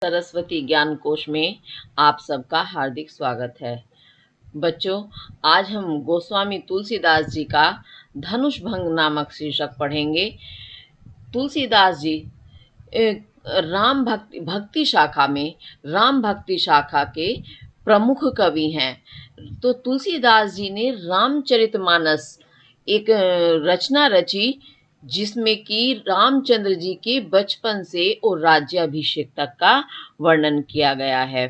सरस्वती ज्ञान कोश में आप सबका हार्दिक स्वागत है। बच्चों, आज हम गोस्वामी तुलसीदास जी का धनुष भंग नामक शीर्षक पढ़ेंगे। तुलसीदास जी राम भक्ति शाखा में राम भक्ति शाखा के प्रमुख कवि हैं। तो तुलसीदास जी ने रामचरितमानस एक रचना रची जिसमें कि रामचंद्र जी के बचपन से और राज्याभिषेक तक का वर्णन किया गया है।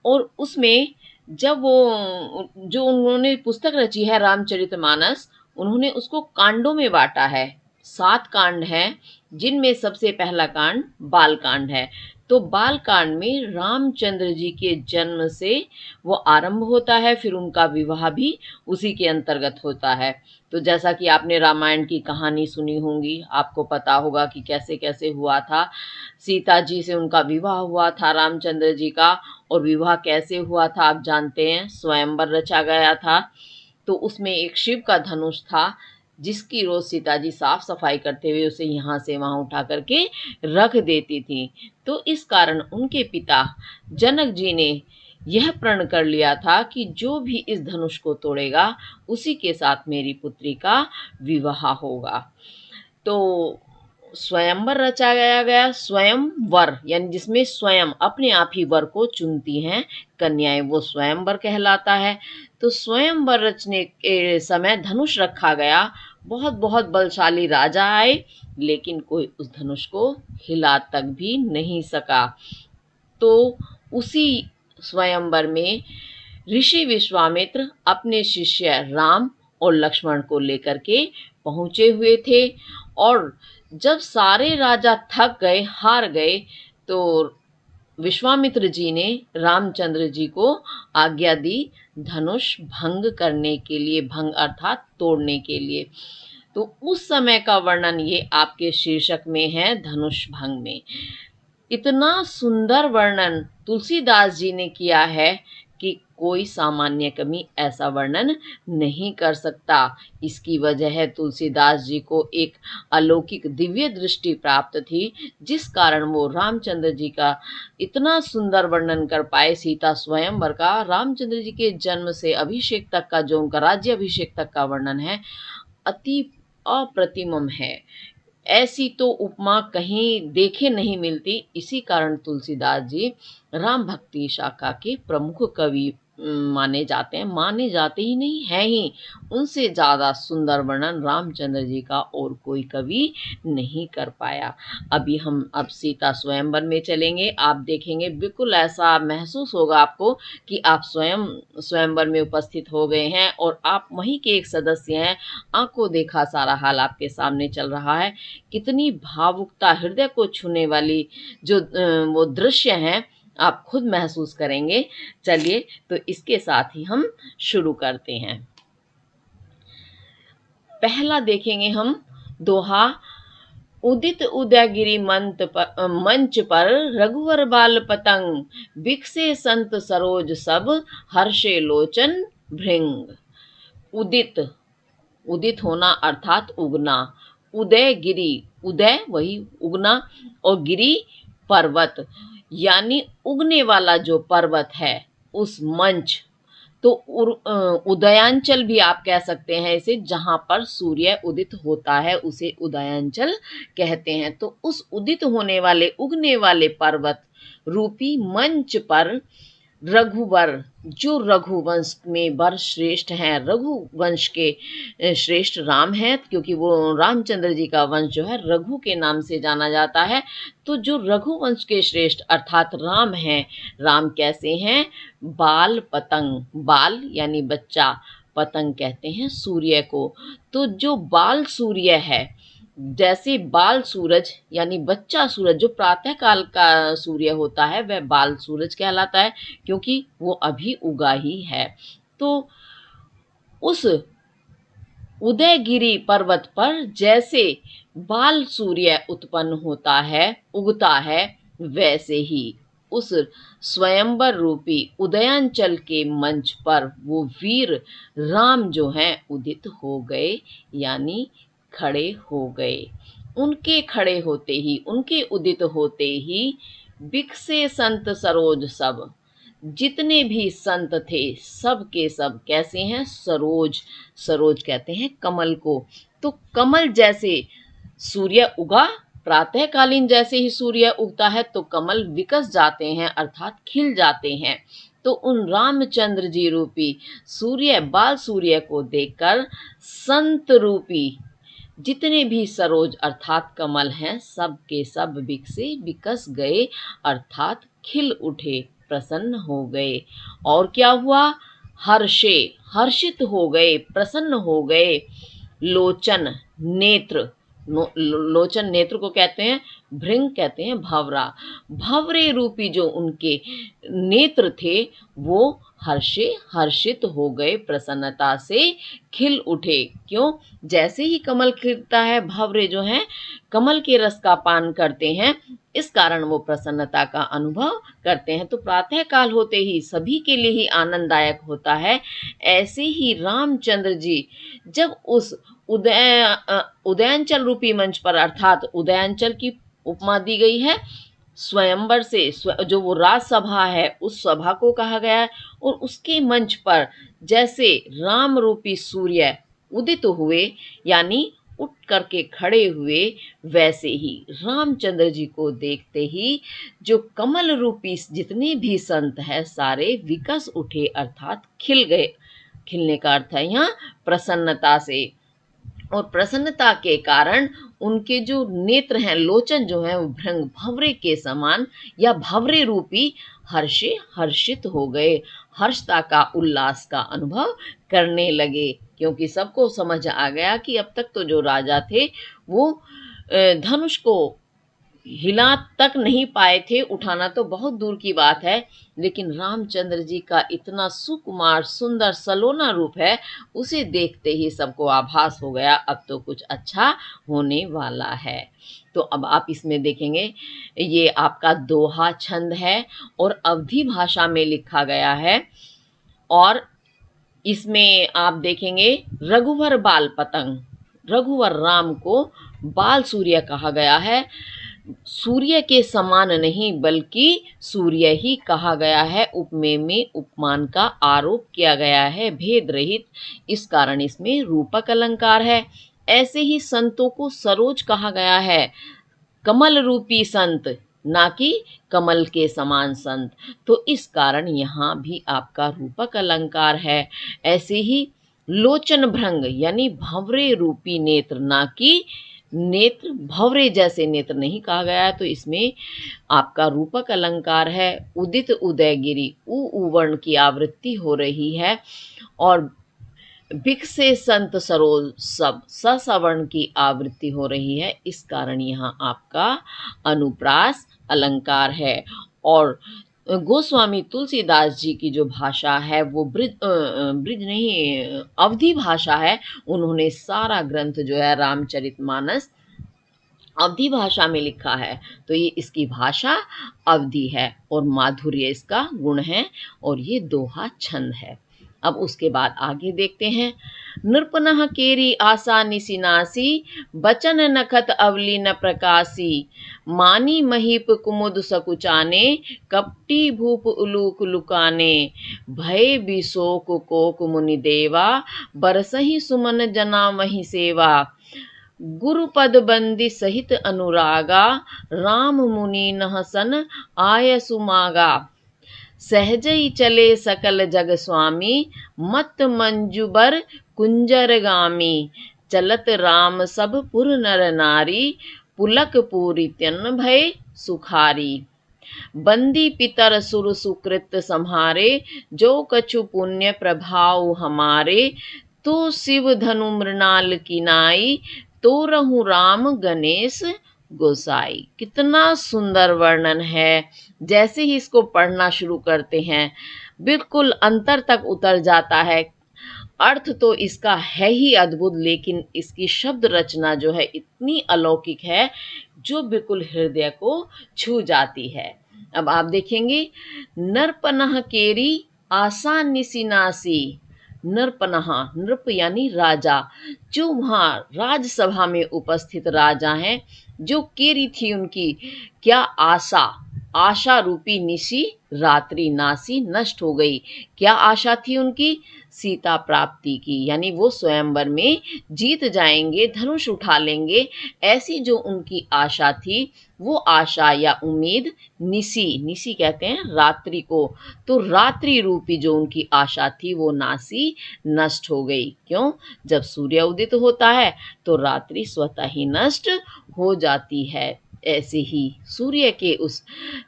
और उसमें जब वो जो उन्होंने पुस्तक रची है रामचरितमानस, उन्होंने उसको कांडों में बांटा है। 7 कांड हैं, जिनमें सबसे पहला कांड बाल कांड है। तो बाल कांड में रामचंद्र जी के जन्म से वो आरंभ होता है, फिर उनका विवाह भी उसी के अंतर्गत होता है। तो जैसा कि आपने रामायण की कहानी सुनी होंगी, आपको पता होगा कि कैसे कैसे हुआ था। सीता जी से उनका विवाह हुआ था रामचंद्र जी का, और विवाह कैसे हुआ था आप जानते हैं, स्वयंवर रचा गया था। तो उसमें एक शिव का धनुष था, जिसकी रोज सीता जी साफ सफाई करते हुए उसे यहाँ से वहां उठा करके रख देती थी। तो इस कारण उनके पिता जनक जी ने यह प्रण कर लिया था कि जो भी इस धनुष को तोड़ेगा उसी के साथ मेरी पुत्री का विवाह होगा। तो स्वयंवर रचा गया स्वयंवर, यानी जिसमें स्वयं अपने आप ही वर को चुनती हैं कन्याएं, वो स्वयंवर कहलाता है। तो स्वयंवर रचने के समय धनुष रखा गया। बहुत बहुत बलशाली राजा आए, लेकिन कोई उस धनुष को हिला तक भी नहीं सका। तो उसी स्वयंवर में ऋषि विश्वामित्र अपने शिष्य राम और लक्ष्मण को लेकर के पहुंचे हुए थे। और जब सारे राजा थक गए, हार गए, तो विश्वामित्र जी ने रामचंद्र जी को आज्ञा दी धनुष भंग करने के लिए, भंग अर्थात तोड़ने के लिए। तो उस समय का वर्णन ये आपके शीर्षक में है, धनुष भंग में। इतना सुंदर वर्णन तुलसीदास जी ने किया है कि कोई सामान्य कवि ऐसा वर्णन नहीं कर सकता। इसकी वजह है तुलसीदास जी को एक अलौकिक दिव्य दृष्टि प्राप्त थी, जिस कारण वो रामचंद्र जी का इतना सुंदर वर्णन कर पाए। सीता स्वयंवर का, रामचंद्र जी के जन्म से अभिषेक तक का, जो उनका राज्याभिषेक तक का वर्णन है, अति अप्रतिम है। ऐसी तो उपमा कहीं देखे नहीं मिलती। इसी कारण तुलसीदास जी राम भक्ति शाखा के प्रमुख कवि माने जाते हैं। माने जाते ही नहीं, है ही। उनसे ज़्यादा सुंदर वर्णन रामचंद्र जी का और कोई कवि नहीं कर पाया। अभी हम सीता स्वयंवर में चलेंगे। आप देखेंगे बिल्कुल ऐसा महसूस होगा आपको कि आप स्वयं स्वयंवर में उपस्थित हो गए हैं और आप वहीं के एक सदस्य हैं। आंखों देखा सारा हाल आपके सामने चल रहा है। कितनी भावुकता, हृदय को छूने वाली जो वो दृश्य हैं, आप खुद महसूस करेंगे। चलिए, तो इसके साथ ही हम शुरू करते हैं। पहला देखेंगे हम दोहा। उदित उदयगिरि मंच पर रघुवर बाल पतंग, बिकसे संत सरोज सब, हर्षे लोचन भृंग। उदित, उदित होना अर्थात उगना। उदय गिरी, उदय वही उगना, और गिरी पर्वत, यानी उगने वाला जो पर्वत है, उस मंच। तो उदयांचल भी आप कह सकते हैं इसे, जहां पर सूर्य उदित होता है उसे उदयांचल कहते हैं। तो उस उदित होने वाले, उगने वाले पर्वत रूपी मंच पर रघुवर, जो रघुवंश में वर श्रेष्ठ हैं, रघुवंश के श्रेष्ठ राम हैं, क्योंकि वो रामचंद्र जी का वंश जो है रघु के नाम से जाना जाता है। तो जो रघुवंश के श्रेष्ठ अर्थात राम हैं, राम कैसे हैं? बाल पतंग, बाल यानी बच्चा, पतंग कहते हैं सूर्य को। तो जो बाल सूर्य है, जैसे बाल सूरज यानी बच्चा सूरज, जो प्रातः काल का सूर्य होता है, वह बाल सूरज कहलाता है, क्योंकि वो अभी उगा ही है। तो उस उदयगिरि पर्वत पर जैसे बाल सूर्य उत्पन्न होता है, उगता है, वैसे ही उस स्वयंवर रूपी उदयांचल के मंच पर वो वीर राम जो हैं उदित हो गए, यानी खड़े हो गए। उनके खड़े होते ही, उनके उदित होते ही बिकसे संत सरोज सब। जितने भी संत थे सब के सब कैसे हैं? सरोज। सरोज कहते हैं कमल को। तो कमल जैसे सूर्य उगा, प्रातःकालीन जैसे ही सूर्य उगता है तो कमल विकस जाते हैं अर्थात खिल जाते हैं। तो उन रामचंद्र जी रूपी सूर्य, बाल सूर्य को देखकर संत रूपी जितने भी सरोज अर्थात कमल हैं सब के सब बिकसे, विकस गए अर्थात खिल उठे, प्रसन्न हो गए। और क्या हुआ? हर्षे, हर्षित हो गए, प्रसन्न हो गए। लोचन, नेत्र, लोचन नेत्र को कहते हैं, भृंग कहते हैं भवरा। भवरे रूपी जो उनके नेत्र थे वो हर्षे, हर्षित हो गए, प्रसन्नता से खिल उठे। क्यों? जैसे ही कमल खिलता है, भवरे जो हैं कमल के रस का पान करते हैं, इस कारण वो प्रसन्नता का अनुभव करते हैं। तो प्रातः काल होते ही सभी के लिए ही आनंददायक होता है। ऐसे ही रामचंद्र जी जब उस उदयांचल रूपी मंच पर, अर्थात उदयांचल की उपमा दी गई है स्वयंवर से, जो वो राजसभा है उस सभा को कहा गया है। और उसके मंच पर जैसे राम रूपी सूर्य उदित हुए यानी उठ करके खड़े हुए, वैसे ही रामचंद्र जी को देखते ही जो कमल रूपी जितने भी संत हैं सारे विकस उठे अर्थात खिल गए। खिलने का अर्थ है यहाँ प्रसन्नता से। और प्रसन्नता के कारण उनके जो नेत्र हैं, लोचन जो है वो भृंग भंवरे के समान या भंवरे रूपी हर्षे, हर्षित हो गए, हर्षता का, उल्लास का अनुभव करने लगे। क्योंकि सबको समझ आ गया कि अब तक तो जो राजा थे वो धनुष को हिला तक नहीं पाए थे, उठाना तो बहुत दूर की बात है। लेकिन रामचंद्र जी का इतना सुकुमार सुंदर सलोना रूप है, उसे देखते ही सबको आभास हो गया अब तो कुछ अच्छा होने वाला है। तो अब आप इसमें देखेंगे ये आपका दोहा छंद है और अवधी भाषा में लिखा गया है। और इसमें आप देखेंगे रघुवर बाल पतंग, रघुवर राम को बाल सूर्य कहा गया है। सूर्य के समान नहीं बल्कि सूर्य ही कहा गया है। उपमेय में उपमान का आरोप किया गया है, भेद रहित, इस कारण इसमें रूपक अलंकार है। ऐसे ही संतों को सरोज कहा गया है, कमल रूपी संत, ना कि कमल के समान संत। तो इस कारण यहाँ भी आपका रूपक अलंकार है। ऐसे ही लोचन भृंग यानी भंवरे रूपी नेत्र, ना कि नेत्र भंवरे जैसे नेत्र नहीं कहा गया है, तो इसमें आपका रूपक अलंकार है। उदित उदयगिरी, उ वर्ण की आवृत्ति हो रही है। और बिकसे संत सरोज सब, सवर्ण की आवृत्ति हो रही है, इस कारण यहाँ आपका अनुप्रास अलंकार है। और गोस्वामी तुलसीदास जी की जो भाषा है वो ब्रिज नहीं, अवधी भाषा है। उन्होंने सारा ग्रंथ जो है रामचरितमानस अवधी भाषा में लिखा है। तो ये इसकी भाषा अवधी है और माधुर्य इसका गुण है और ये दोहा छंद है। अब उसके बाद आगे देखते हैं। नृपनः केरी आशा निसिनासी, बचन नखत अवली न प्रकाशी, मानी महीप कुमुद सकुचाने, कपटी भूप उलूक लुकाने, भय बिशोक कोक मुनि देवा, बरसहि सुमन जना मही सेवा, गुरुपद बंदी सहित अनुरागा, राम मुनि नहसन आय सुमागा, सहजई चले सकल जग स्वामी, मत मंजुबर कुंजर गामी, चलत राम सब पुर नर नारी, पुलक पूरी त्यन भय सुखारी, बंदी पितर सुर सुकृत संहारे, जो कछु पुण्य प्रभाव हमारे, तो शिव धनु मृणाल किनाई, तो रहु राम गणेश गोसाई। कितना सुंदर वर्णन है। जैसे ही इसको पढ़ना शुरू करते हैं बिल्कुल अंतर तक उतर जाता है। अर्थ तो इसका है ही अद्भुत, लेकिन इसकी शब्द रचना जो है इतनी अलौकिक है जो बिल्कुल हृदय को छू जाती है। अब आप देखेंगे, नरपनह केरी आशा निसिनासी। नरपनह, नृप यानी राजा, जो वहाँ राजसभा में उपस्थित राजा हैं, जो केरी थी उनकी क्या आशा, आशा रूपी निशी रात्रि नासी नष्ट हो गई। क्या आशा थी उनकी? सीता प्राप्ति की, यानी वो स्वयंवर में जीत जाएंगे, धनुष उठा लेंगे, ऐसी जो उनकी आशा थी, वो आशा या उम्मीद निशी, निशी कहते हैं रात्रि को, तो रात्रि रूपी जो उनकी आशा थी वो नासी नष्ट हो गई। क्यों? जब सूर्य उदित होता है तो रात्रि स्वतः ही नष्ट हो जाती है। ऐसे ही सूर्य के उस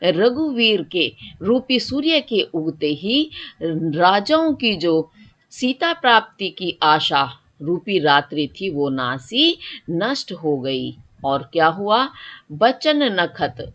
रघुवीर के रूपी सूर्य के उगते ही राजाओं की जो सीता प्राप्ति की आशा रूपी रात्रि थी वो नासी नष्ट हो गई। और क्या हुआ? बचन नखत,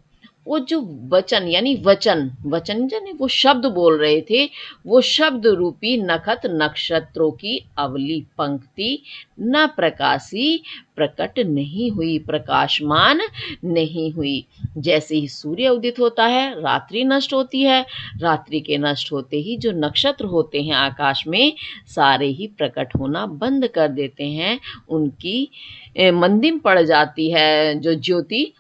वो जो वचन यानी वचन, वचन यानी वो शब्द बोल रहे थे, वो शब्द रूपी नखत नक्षत्रों की अवली पंक्ति न प्रकाशी प्रकट नहीं हुई, प्रकाशमान नहीं हुई। जैसे ही सूर्य उदित होता है रात्रि नष्ट होती है, रात्रि के नष्ट होते ही जो नक्षत्र होते हैं आकाश में सारे ही प्रकट होना बंद कर देते हैं, उनकी मंदिम पड़ जाती है जो ज्योति,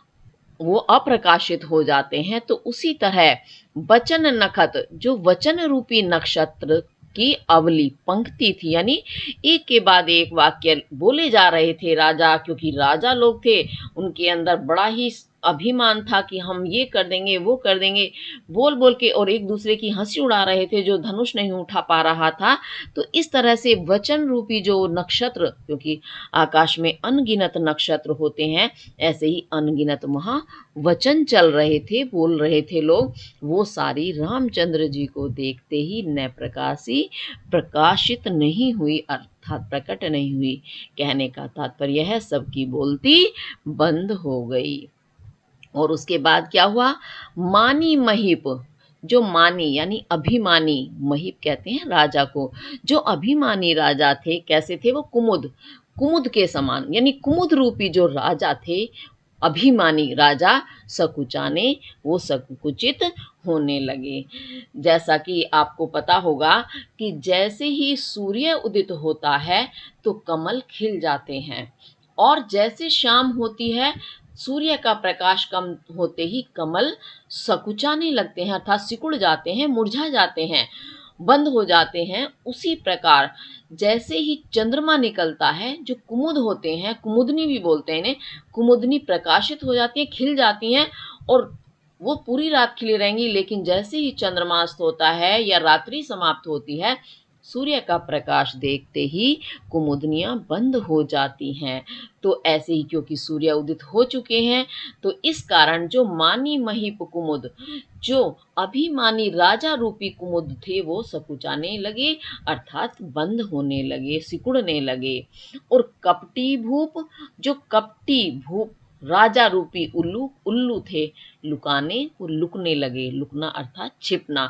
वो अप्रकाशित हो जाते हैं। तो उसी तरह वचन नखत, जो वचन रूपी नक्षत्र की अवली पंक्ति थी, यानी एक के बाद एक वाक्य बोले जा रहे थे राजा, क्योंकि राजा लोग थे, उनके अंदर बड़ा ही अभिमान था कि हम ये कर देंगे वो कर देंगे, बोल बोल के और एक दूसरे की हंसी उड़ा रहे थे जो धनुष नहीं उठा पा रहा था। तो इस तरह से वचन रूपी जो नक्षत्र, क्योंकि आकाश में अनगिनत नक्षत्र होते हैं, ऐसे ही अनगिनत वहाँ वचन चल रहे थे, बोल रहे थे लोग, वो सारी रामचंद्र जी को देखते ही न प्रकाशी प्रकाशित नहीं हुई, अर्थात प्रकट नहीं हुई। कहने का तात्पर्य है सबकी बोलती बंद हो गई। और उसके बाद क्या हुआ? मानी महीप, जो मानी यानी अभिमानी, महीप कहते हैं राजा को, जो अभिमानी राजा थे, कैसे थे वो? कुमुद, कुमुद के समान, यानी कुमुद रूपी जो राजा थे, अभिमानी राजा सकुचाने, वो संकुचित होने लगे। जैसा कि आपको पता होगा कि जैसे ही सूर्य उदित होता है तो कमल खिल जाते हैं, और जैसे शाम होती है सूर्य का प्रकाश कम होते ही कमल सकुचाने लगते हैं, अर्थात सिकुड़ जाते हैं, मुरझा जाते हैं, बंद हो जाते हैं। उसी प्रकार जैसे ही चंद्रमा निकलता है, जो कुमुद होते हैं, कुमुदनी भी बोलते हैं इन्हें, कुमुदनी प्रकाशित हो जाती है, खिल जाती हैं, और वो पूरी रात खिली रहेंगी, लेकिन जैसे ही चंद्रमास्त होता है या रात्रि समाप्त होती है, सूर्य का प्रकाश देखते ही कुमुदनियां बंद हो जाती हैं। तो ऐसे ही क्योंकि सूर्य उदित हो चुके हैं, तो इस कारण जो मानी महीप कुमुद, जो अभिमानी राजा रूपी कुमुद थे, वो सकुचाने लगे, अर्थात बंद होने लगे, सिकुड़ने लगे। और कपटी भूप, जो कपटी भूप राजा रूपी उल्लू, उल्लू थे, लुकाने, वो लुकने लगे, लुकना अर्थात छिपना।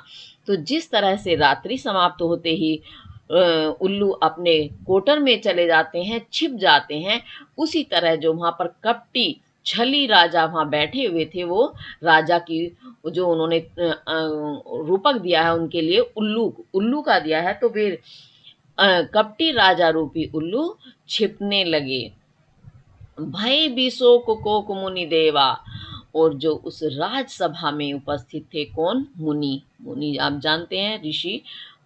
तो जिस तरह से रात्रि समाप्त होते ही उल्लू अपने कोटर में चले जाते हैं, छिप जाते हैं, उसी तरह जो वहां पर कपटी छली राजा वहां बैठे हुए थे, वो राजा की जो उन्होंने रूपक दिया है उनके लिए, उल्लू, उल्लू का दिया है, तो फिर कपटी राजा रूपी उल्लू छिपने लगे। भय बिशोक कोक मुनि देवा, और जो उस राजसभा में उपस्थित थे, कौन? मुनि, मुनि आप जानते हैं ऋषि,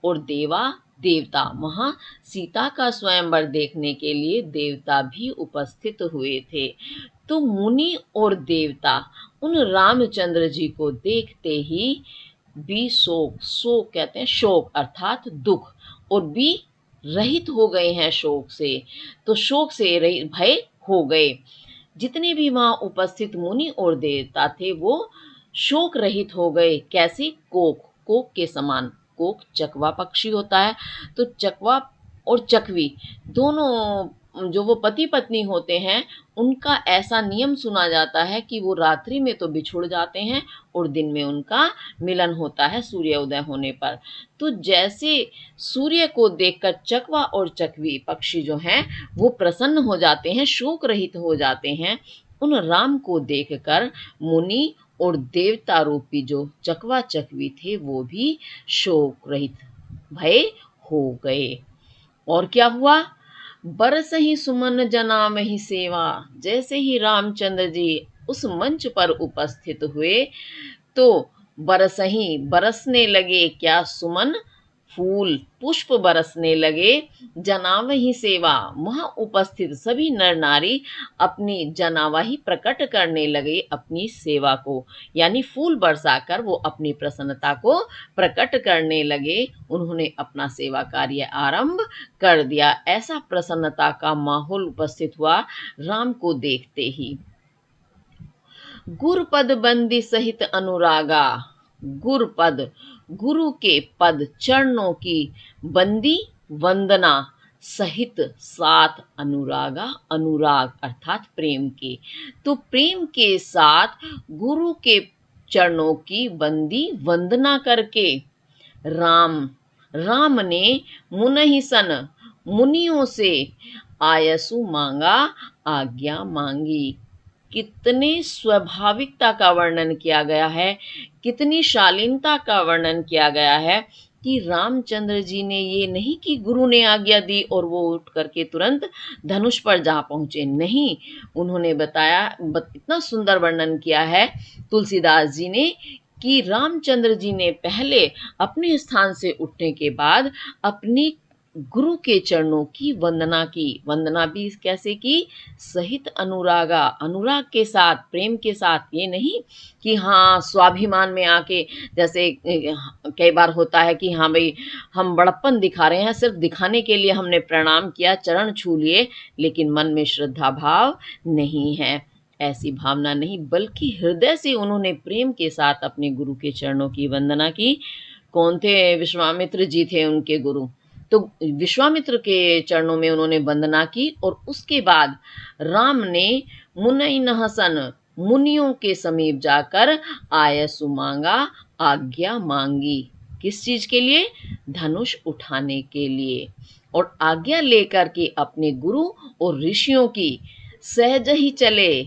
और देवा देवता, वहां सीता का स्वयंवर देखने के लिए देवता भी उपस्थित हुए थे। तो मुनि और देवता उन रामचंद्र जी को देखते ही भी शोक, शोक कहते हैं शोक अर्थात दुख, और भी रहित हो गए हैं शोक से। तो शोक से रहित, भय हो गए। जितने भी वहां उपस्थित मुनि और देवता थे वो शोक रहित हो गए। कैसे? कोक, कोक के समान, कोक चकवा पक्षी होता है, तो चकवा और चकवी दोनों जो वो पति पत्नी होते हैं, उनका ऐसा नियम सुना जाता है कि वो रात्रि में तो बिछुड़ जाते हैं और दिन में उनका मिलन होता है सूर्योदय होने पर। तो जैसे सूर्य को देखकर चकवा और चकवी पक्षी जो हैं वो प्रसन्न हो जाते हैं, शोक रहित हो जाते हैं, उन राम को देखकर मुनि और देवता रूपी जो चकवा चकवी थे वो भी शोक रहित, भय हो गए। और क्या हुआ? बरस ही सुमन जना मही सेवा, जैसे ही रामचंद्र जी उस मंच पर उपस्थित हुए, तो तो बरसहीं बरसने लगे क्या सुमन, फूल पुष्प बरसने लगे जनावही सेवा। वहां उपस्थित सभी नर नारी अपनी जनावाही प्रकट करने लगे अपनी सेवा को, यानी फूल बरसाकर वो अपनी प्रसन्नता को प्रकट करने लगे। उन्होंने अपना सेवा कार्य आरंभ कर दिया। ऐसा प्रसन्नता का माहौल उपस्थित हुआ राम को देखते ही। गुरुपद बंदी सहित अनुरागा, गुरुपद गुरु के पद चरणों की बंदी वंदना सहित साथ अनुरागा, अनुराग अर्थात प्रेम के, तो प्रेम के साथ गुरु के चरणों की बंदी वंदना करके राम ने मुनहि सन मुनियों से आयसु मांगा, आज्ञा मांगी। कितने स्वाभाविकता का वर्णन किया गया है, कितनी शालीनता का वर्णन किया गया है कि रामचंद्र जी ने ये नहीं कि गुरु ने आज्ञा दी और वो उठ करके तुरंत धनुष पर जा पहुंचे, नहीं, उन्होंने बताया, इतना सुंदर वर्णन किया है तुलसीदास जी ने कि रामचंद्र जी ने पहले अपने स्थान से उठने के बाद अपनी गुरु के चरणों की वंदना की। वंदना भी कैसे की? सहित अनुरागा, अनुराग के साथ, प्रेम के साथ। ये नहीं कि हाँ स्वाभिमान में आके, जैसे कई बार होता है कि हाँ भाई हम बड़प्पन दिखा रहे हैं, सिर्फ दिखाने के लिए हमने प्रणाम किया, चरण छू लिए, लेकिन मन में श्रद्धा भाव नहीं है। ऐसी भावना नहीं, बल्कि हृदय से उन्होंने प्रेम के साथ अपने गुरु के चरणों की वंदना की। कौन थे? विश्वामित्र जी थे उनके गुरु। तो विश्वामित्र के चरणों में उन्होंने वंदना की और उसके बाद राम ने मुनैनः सन मुनियों के समीप जाकर आयसु मांगा, आज्ञा मांगी। किस चीज के लिए? धनुष उठाने के लिए। और आज्ञा लेकर के अपने गुरु और ऋषियों की सहज ही चले।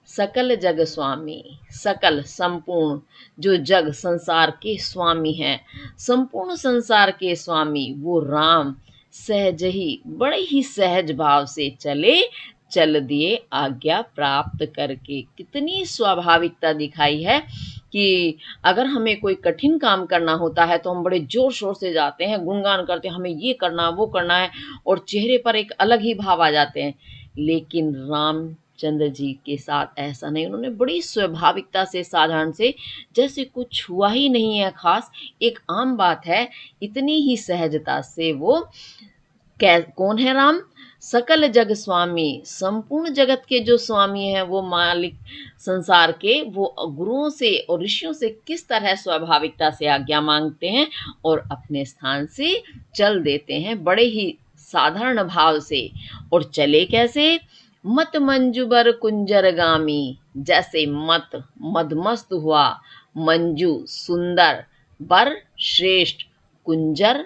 सकल जग स्वामी, सकल संपूर्ण, जो जग संसार के स्वामी हैं, संपूर्ण संसार के स्वामी वो राम सहज ही, बड़े ही सहज भाव से चल दिए आज्ञा प्राप्त करके। कितनी स्वाभाविकता दिखाई है कि अगर हमें कोई कठिन काम करना होता है तो हम बड़े जोर शोर से जाते हैं, गुणगान करते हैं, हमें ये करना वो करना है, और चेहरे पर एक अलग ही भाव आ जाते हैं। लेकिन रामचंद्र जी के साथ ऐसा नहीं, उन्होंने बड़ी स्वाभाविकता से, साधारण से, जैसे कुछ हुआ ही नहीं है खास, एक आम बात है, इतनी ही सहजता से वो कौन है राम? सकल जग स्वामी, संपूर्ण जगत के जो स्वामी हैं, वो मालिक संसार के, वो गुरुओं से और ऋषियों से किस तरह स्वाभाविकता से आज्ञा मांगते हैं और अपने स्थान से चल देते हैं, बड़े ही साधारण भाव से। और चले कैसे? मत मंजुबर कुंजरगामी, जैसे मत मदमस्त हुआ, मंजू सुंदर, बर श्रेष्ठ, कुंजर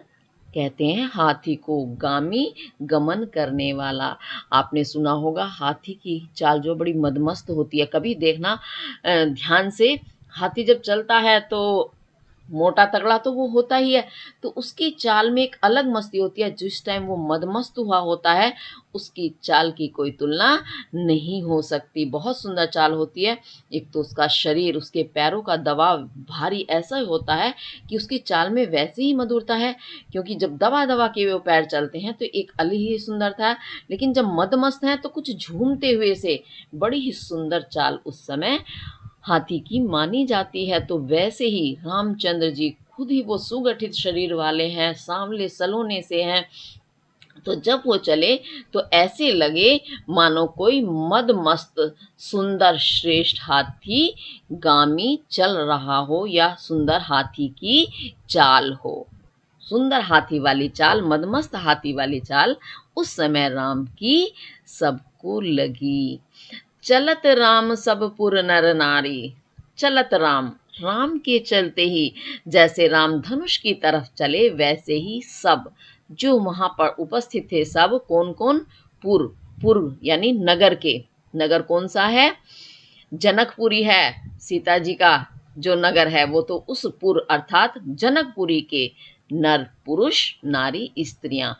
कहते हैं हाथी को, गामी गमन करने वाला। आपने सुना होगा हाथी की चाल जो बड़ी मदमस्त होती है, कभी देखना ध्यान से, हाथी जब चलता है तो मोटा तगड़ा तो वो होता ही है, तो उसकी चाल में एक अलग मस्ती होती है। जिस टाइम वो मदमस्त हुआ होता है, उसकी चाल की कोई तुलना नहीं हो सकती, बहुत सुंदर चाल होती है। एक तो उसका शरीर, उसके पैरों का दबाव भारी ऐसा होता है कि उसकी चाल में वैसे ही मधुरता है, क्योंकि जब दबा दबा के वो पैर चलते हैं तो एक अलग ही सुंदरता है, लेकिन जब मदमस्त हैं तो कुछ झूमते हुए से बड़ी ही सुंदर चाल उस समय हाथी की मानी जाती है। तो वैसे ही रामचंद्र जी खुद ही वो सुगठित शरीर वाले हैं, सांवले सलोने से हैं, तो जब वो चले तो ऐसे लगे मानो कोई मदमस्त सुंदर श्रेष्ठ हाथी गामी चल रहा हो, या सुंदर हाथी की चाल हो। सुंदर हाथी वाली चाल, मदमस्त हाथी वाली चाल उस समय राम की सबको लगी। चलत राम सब पुर नर नारी, चलत राम, राम के चलते ही जैसे राम धनुष की तरफ चले, वैसे ही सब जो वहां पर उपस्थित थे, सब कौन कौन? पुर यानी नगर के। नगर कौन सा है? जनकपुरी है, सीता जी का जो नगर है वो तो उस पुर अर्थात जनकपुरी के नर पुरुष नारी स्त्रियां,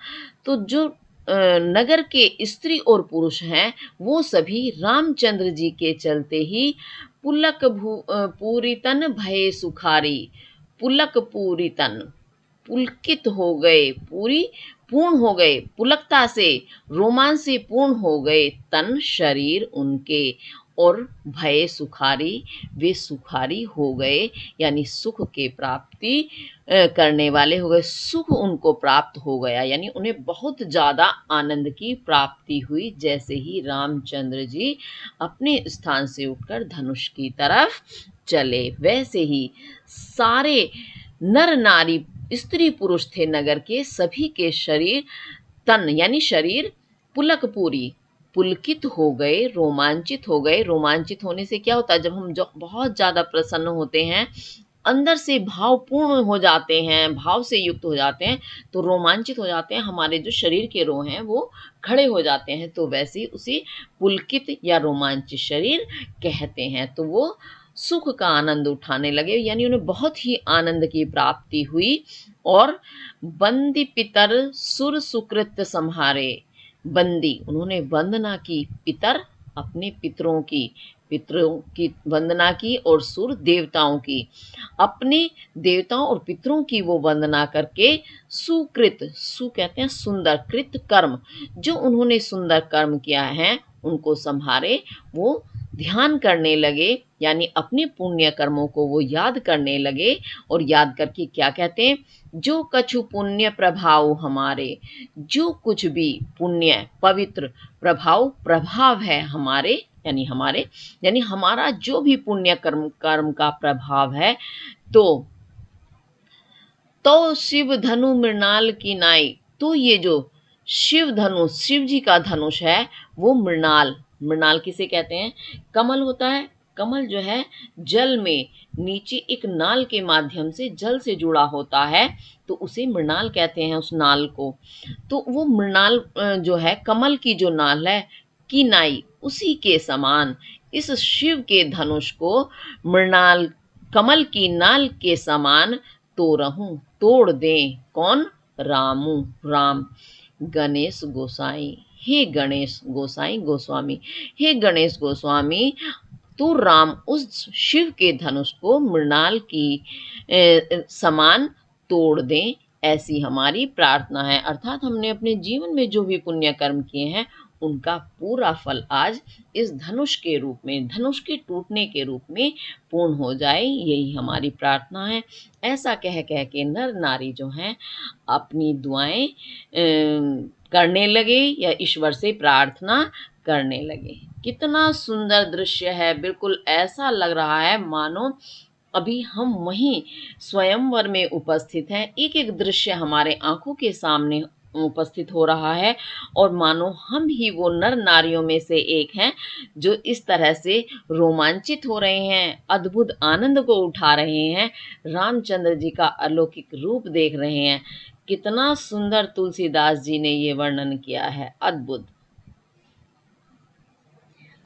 तो जो नगर के स्त्री और पुरुष हैं वो सभी रामचंद्र जी के चलते ही पूरी तन भये सुखारी। पुलक पूरी तन, पुलकित हो गए, पूरी पूर्ण हो गए, पुलकता से, रोमांच से पूर्ण हो गए तन शरीर उनके, और भय सुखारी, वे सुखारी हो गए, यानी सुख के प्राप्ति करने वाले हो गए, सुख उनको प्राप्त हो गया, यानी उन्हें बहुत ज़्यादा आनंद की प्राप्ति हुई। जैसे ही रामचंद्र जी अपने स्थान से उठकर धनुष की तरफ चले, वैसे ही सारे नर नारी, स्त्री पुरुष थे नगर के, सभी के शरीर, तन यानी शरीर, पुलक पूरी, पुलकित हो गए, रोमांचित हो गए। रोमांचित होने से क्या होता है, जब हम जो बहुत ज़्यादा प्रसन्न होते हैं, अंदर से भावपूर्ण हो जाते हैं, भाव से युक्त हो जाते हैं, तो रोमांचित हो जाते हैं, हमारे जो शरीर के रोम हैं वो खड़े हो जाते हैं, तो वैसे ही उसी पुलकित या रोमांचित शरीर कहते हैं। तो वो सुख का आनंद उठाने लगे, यानी उन्हें बहुत ही आनंद की प्राप्ति हुई। और बंदी पितर सुर सुकृत संहारे, बंदी उन्होंने वंदना की, पितर अपने पितरों की वंदना की, और सुर देवताओं की, अपने देवताओं और पितरों की वो वंदना करके, सुकृत, सु कहते हैं सुंदर, कृत कर्म, जो उन्होंने सुंदर कर्म किया है उनको संभारे, वो ध्यान करने लगे, यानी अपने पुण्य कर्मों को वो याद करने लगे। और याद करके क्या कहते हैं, जो कछु पुण्य प्रभाव हमारे, जो कुछ भी पुण्य पवित्र प्रभाव है हमारे, यानी हमारा जो भी पुण्य कर्म का प्रभाव है, तो शिव धनु मृणाल की नाई, तो ये जो शिव धनुष, शिव जी का धनुष है, वो मृणाल, मृणाल किसे कहते हैं, कमल होता है, कमल जो है जल में नीचे एक नाल के माध्यम से जल से जुड़ा होता है, तो उसे मृणाल कहते हैं, उस नाल को। तो वो मृणाल जो है, कमल की जो नाल है, की नाई, उसी के समान इस शिव के धनुष को मृणाल, कमल की नाल के समान तोड़हूं, तोड़ दें, कौन, रामू, राम। गणेश गोसाई, हे गणेश गोसाई, गोस्वामी, हे गणेश गोस्वामी, तो राम उस शिव के धनुष को मृणाल की समान तोड़ दें, ऐसी हमारी प्रार्थना है। अर्थात हमने अपने जीवन में जो भी पुण्य कर्म किए हैं, उनका पूरा फल आज इस धनुष के रूप में, धनुष के टूटने के रूप में पूर्ण हो जाए, यही हमारी प्रार्थना है। ऐसा कह कह के नर नारी जो हैं अपनी दुआएं करने लगे, या ईश्वर से प्रार्थना करने लगे। कितना सुंदर दृश्य है, बिल्कुल ऐसा लग रहा है मानो अभी हम वहीं स्वयंवर में उपस्थित हैं। एक एक दृश्य हमारे आंखों के सामने उपस्थित हो रहा है, और मानो हम ही वो नर नारियों में से एक हैं जो इस तरह से रोमांचित हो रहे हैं, अद्भुत आनंद को उठा रहे हैं, रामचंद्र जी का अलौकिक रूप देख रहे हैं। कितना सुंदर तुलसीदास जी ने ये वर्णन किया है, अद्भुत।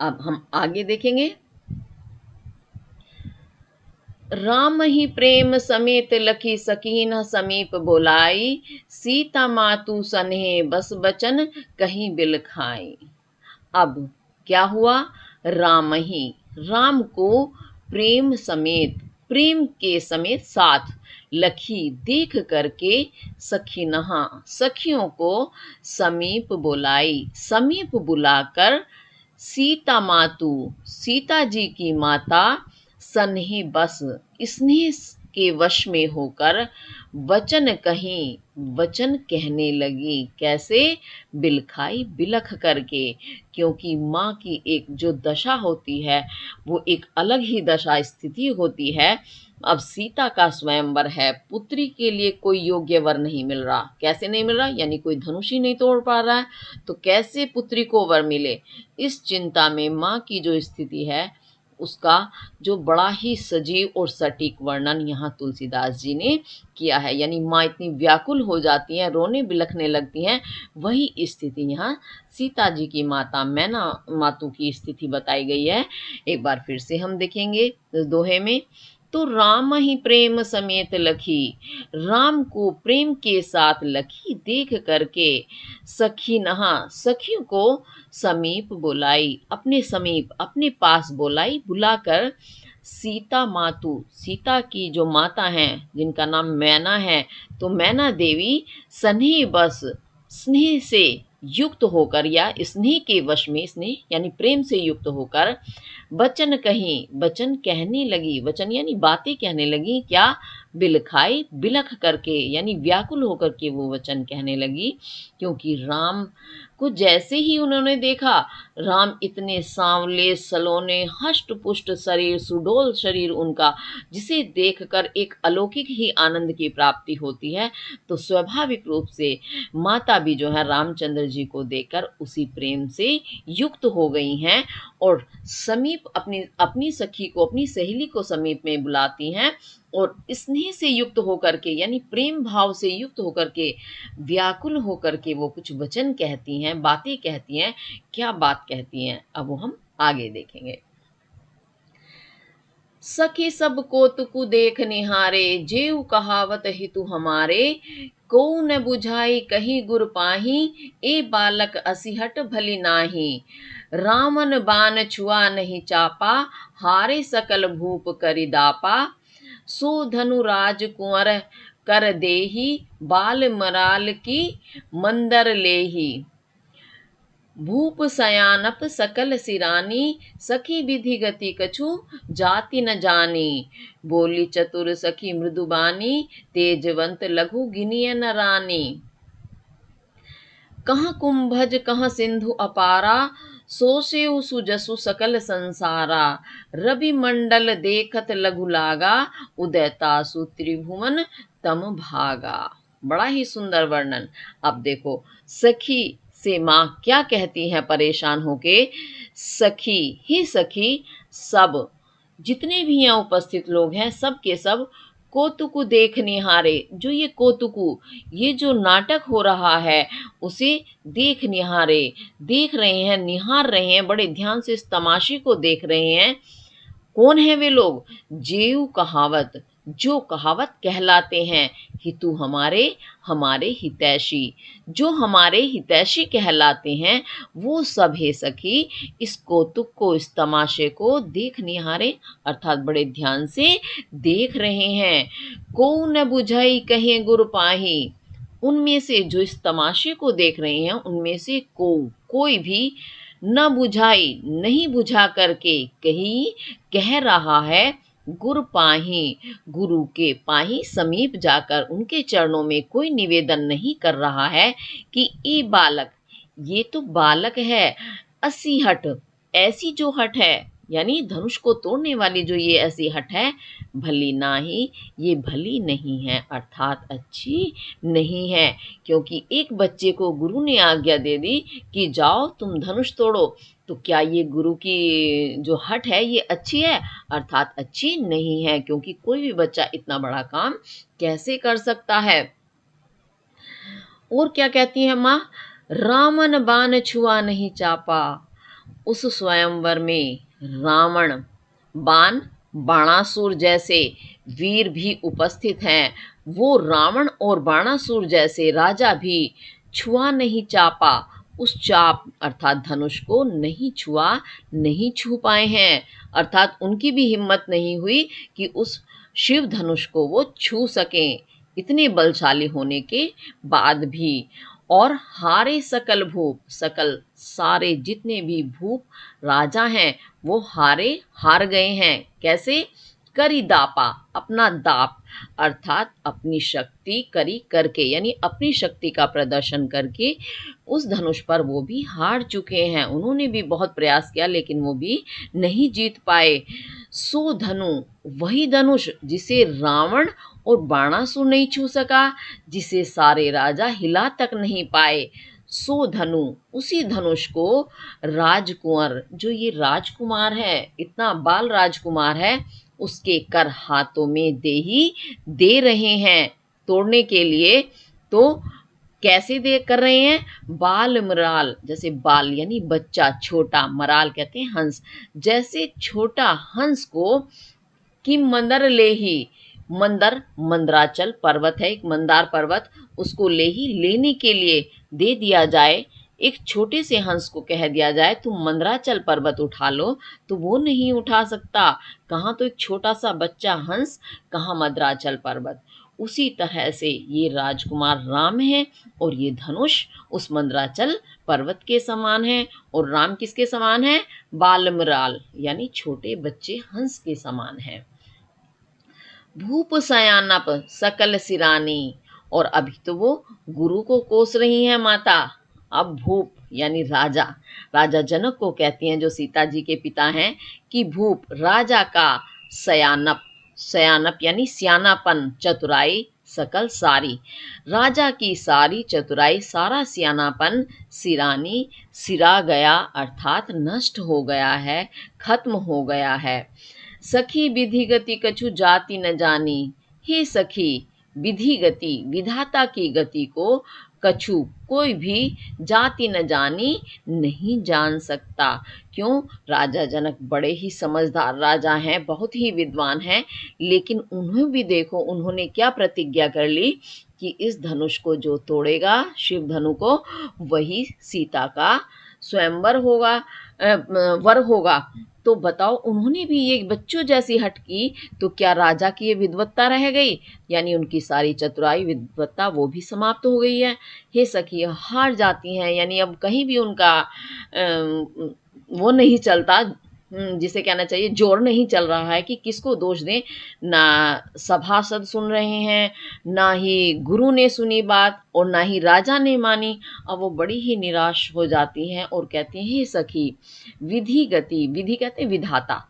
अब हम आगे देखेंगे। राम ही प्रेम समेत लखी सकीन समीप बोलाई, सीता मातु सन्हे बस बचन कहीं बिल खाई। अब क्या हुआ, राम को प्रेम समेत, प्रेम के समेत साथ, लखी देख करके, सखीनहा सखियों को, समीप बुलाई समीप बुलाकर, सीता मातु सीता जी की माता, सन्हे बस स्नेह के वश में होकर, वचन कहने लगी, कैसे, बिलखाई बिलख करके, क्योंकि माँ की एक जो दशा होती है वो एक अलग ही दशा स्थिति होती है। अब सीता का स्वयंवर है, पुत्री के लिए कोई योग्य वर नहीं मिल रहा। कैसे नहीं मिल रहा, यानी कोई धनुष ही नहीं तोड़ पा रहा है, तो कैसे पुत्री को वर मिले। इस चिंता में माँ की जो स्थिति है, उसका जो बड़ा ही सजीव और सटीक वर्णन यहाँ तुलसीदास जी ने किया है। यानी माँ इतनी व्याकुल हो जाती हैं, रोने बिलखने लगती हैं, वही स्थिति यहाँ सीता जी की माता मैना मातु की स्थिति बताई गई है। एक बार फिर से हम देखेंगे दोहे में। तो राम ही प्रेम समेत लखी, राम को प्रेम के साथ लखी देख करके सखी नहा, सखियों को समीप बुलाई, अपने समीप अपने पास बुलाई, बुलाकर सीता मातु, सीता की जो माता हैं जिनका नाम मैना है, तो मैना देवी सन्ही बस स्नेह से युक्त होकर या स्नेह के वश में, स्नेह यानी प्रेम से युक्त होकर वचन कहीं, वचन कहने लगी, वचन यानी बातें कहने लगी, क्या बिलखाई, बिलख करके यानी व्याकुल होकर के वो वचन कहने लगी, क्योंकि राम को जैसे ही उन्होंने देखा, राम इतने सांवले सलोने हष्ट पुष्ट शरीर, सुडोल शरीर उनका, जिसे देखकर एक अलौकिक ही आनंद की प्राप्ति होती है, तो स्वाभाविक रूप से माता भी जो है रामचंद्र जी को देखकर उसी प्रेम से युक्त हो गई हैं और समीप अपनी अपनी सखी को, अपनी सहेली को समीप में बुलाती हैं और स्नेह से युक्त होकर के यानी प्रेम भाव से युक्त होकर के व्याकुल होकर के वो कुछ वचन कहती हैं, बातें कहती हैं। क्या बात कहती हैं अब वो हम आगे देखेंगे। सखी सब कोतुकु देख निहारे, जेऊ कहावत हितु हमारे, को न बुझाई कही गुर पाही, ए बालक असिहट भली नाही, रामन बान छुआ नहीं चापा, हारे सकल भूप करिदापा, सो धनु राज कुंवर कर देही, बाल मराल की मंदर लेही, भूप सयानप सकल सिरानी, सखी विधि गति कछु जाति न जानी, बोली चतुर सखी मृदुबानी, तेजवंत लघु गिनिय न रानी, कहाँ कुंभज कहाँ सिंधु अपारा, सो सेउ सुजसु सकल संसारा, रवि मंडल देखत लघु लागा, उदयतासु त्रिभुवन तम भागा। बड़ा ही सुंदर वर्णन। अब देखो सखी से माँ क्या कहती हैं परेशान होके, सखी ही सखी सब जितने भी यहाँ उपस्थित लोग हैं सब के सब कौतुक देख निहारे, जो ये कौतुकु ये जो नाटक हो रहा है उसे देख निहारे, देख रहे हैं, निहार रहे हैं, बड़े ध्यान से इस तमाशे को देख रहे हैं। कौन है वे लोग? जेऊ कहावत, जो कहावत कहलाते हैं, हितु हमारे, हमारे हितैषी, जो हमारे हितैषी कहलाते हैं वो सब है सखी इस कौतुक को, इस तमाशे को देख निहारे अर्थात बड़े ध्यान से देख रहे हैं। को न बुझाई कहे गुर पाही, उनमें से जो इस तमाशे को देख रहे हैं उनमें से कोई भी न बुझाई, नहीं बुझा करके कहीं कह रहा है गुर पाही, गुरु के पाही समीप जाकर उनके चरणों में कोई निवेदन नहीं कर रहा है कि ये बालक, ये तो बालक है, असी हट, ऐसी जो हट है यानी धनुष को तोड़ने वाली जो ये ऐसी हट है, भली नाही, ये भली नहीं है अर्थात अच्छी नहीं है, क्योंकि एक बच्चे को गुरु ने आज्ञा दे दी कि जाओ तुम धनुष तोड़ो, तो क्या ये गुरु की जो हट है ये अच्छी है? अर्थात अच्छी नहीं है, क्योंकि कोई भी बच्चा इतना बड़ा काम कैसे कर सकता है। और क्या कहती है माँ, रावण बाण छुआ नहीं चापा, उस स्वयंवर में रावण, बाण, बाणासुर जैसे वीर भी उपस्थित हैं, वो रावण और बाणासुर जैसे राजा भी छुआ नहीं चापा, उस चाप अर्थात धनुष को नहीं छुआ, नहीं छू पाए हैं, अर्थात उनकी भी हिम्मत नहीं हुई कि उस शिव धनुष को वो छू सकें, इतने बलशाली होने के बाद भी। और हारे सकल भूप, सकल सारे जितने भी भूप राजा हैं वो हार गए हैं। कैसे? करी दापा, अपना दाप अर्थात अपनी शक्ति करी करके यानी अपनी शक्ति का प्रदर्शन करके उस धनुष पर वो भी हार चुके हैं। उन्होंने भी बहुत प्रयास किया लेकिन वो भी नहीं जीत पाए। सो धनु, वही धनुष जिसे रावण और बाणासुर नहीं छू सका, जिसे सारे राजा हिला तक नहीं पाए, सो धनु, उसी धनुष को राजकुंवर, जो ये राजकुमार है, इतना बाल राजकुमार है, उसके कर हाथों में दे रहे हैं तोड़ने के लिए। तो कैसे दे कर रहे हैं? बाल मराल, जैसे बाल यानी बच्चा छोटा, मराल कहते हैं हंस, जैसे छोटा हंस को कि मंदर लेही, मंदर मंदराचल पर्वत है, एक मंदार पर्वत, उसको लेही लेने के लिए दे दिया जाए, एक छोटे से हंस को कह दिया जाए तुम मंदराचल पर्वत उठा लो, तो वो नहीं उठा सकता। कहाँ तो एक छोटा सा बच्चा हंस, कहाँ मंदराचल पर्वत। उसी तरह से ये राजकुमार राम है और ये धनुष उस मंदराचल पर्वत के समान है, और राम किसके समान है? बालमराल यानी छोटे बच्चे हंस के समान है। भूप सयानप सकल सिरानी, और अभी तो वो गुरु को कोस रही हैं माता। अब भूप यानी राजा, राजा जनक को कहती हैं जो सीता जी के पिता हैं कि भूप राजा का सयानप, सयानप यानी सियानापन, चतुराई, सकल सारी, राजा की सारी चतुराई, सारा सियानापन, सिरानी सिरा गया अर्थात नष्ट हो गया है, खत्म हो गया है। सखी विधि गति कछु जाति न जानी, हे सखी विधि गति, विधाता की गति को कछु कोई भी जाति न जानी, नहीं जान सकता। क्यों? राजा जनक बड़े ही समझदार राजा हैं, बहुत ही विद्वान हैं, लेकिन उन्हें भी देखो उन्होंने क्या प्रतिज्ञा कर ली कि इस धनुष को जो तोड़ेगा, शिव धनु को, वही सीता का स्वयंवर होगा, वर होगा। तो बताओ उन्होंने भी ये बच्चों जैसी हट की, तो क्या राजा की ये विद्वत्ता रह गई? यानी उनकी सारी चतुराई विद्वत्ता वो भी समाप्त हो गई है। हे सखी हार जाती हैं, यानी अब कहीं भी उनका वो नहीं चलता, जिसे कहना चाहिए जोर नहीं चल रहा है कि किसको दोष दें। ना सभासद सुन रहे हैं, ना ही गुरु ने सुनी बात, और ना ही राजा ने मानी। अब वो बड़ी ही निराश हो जाती हैं और कहती हैं हे सखी विधि गति, विधि कहते हैं विधाता,